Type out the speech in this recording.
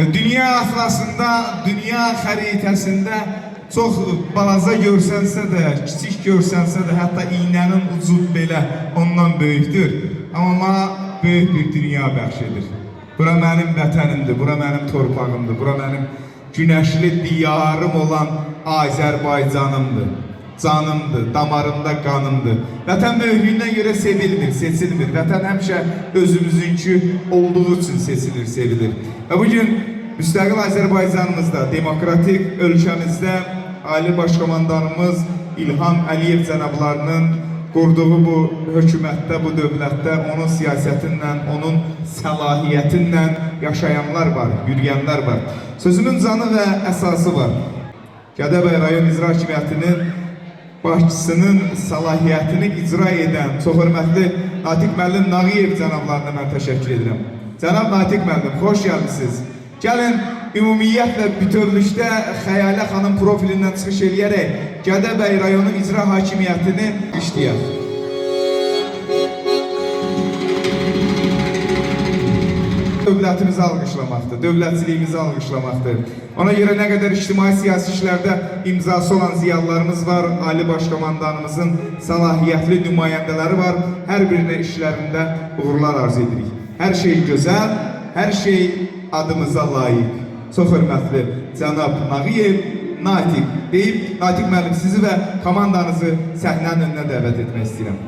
Dünya atlasında, dünya xəritəsində çox balaca görsənsə də, kiçik görsənsə də, hətta iynənin ucu belə ondan böyükdür. Amma böyük bir dünya bəxş edir. Bura mənim vətənimdir, bura mənim torpağımdır, bura mənim günəşli diyarım olan Azərbaycanımdır. Canımdır, damarımda qanımdır. Vətən böyüklüyündən görə sevilmir, seçilmir. Vətən həmişə özümüzünkü olduğu üçün seçilir, sevilir. Və bugün müstəqil Azərbaycanımızda, demokratik ölkəmizdə Ali Başkomandanımız İlham Əliyev cənablarının qurduğu bu hökumətdə, bu dövlətdə onun siyasətinlə, onun səlahiyyətinlə yaşayanlar var, yürüyənlər var. Sözümün canı və əsası var. Gədəbəy rayon icra hakimiyyətinin başçısının səlahiyyətini icra edən çox hörmətli Natiq müəllim Nağıyev cənablarına mən təşəkkür edirəm. Cənab Natiq müəllim, xoş gəlmisiniz. Gəlin, ümumiyyətlə bütövlükdə Xəyalə xanım profilindən çıxış eləyərək Gədəbəy rayonu icra hakimiyyətini işləyək. Dövlətimizi alqışlamaqdır, dövlətçiliyimizi alqışlamaqdır. Ona görə nə qədər ictimai-siyasi işlərdə imzası olan ziyalılarımız var, Ali Başkomandanımızın səlahiyyətli nümayəndələri var. Hər birinə işlərində uğurlar arzu edirik. Hər şey gözəl, hər şey adımıza layiq. Çox hörmətli cənab Nağıyev, Natiq deyib, Natiq müəllim sizi və komandanızı səhnənin önünə dəvət etmək istəyirəm.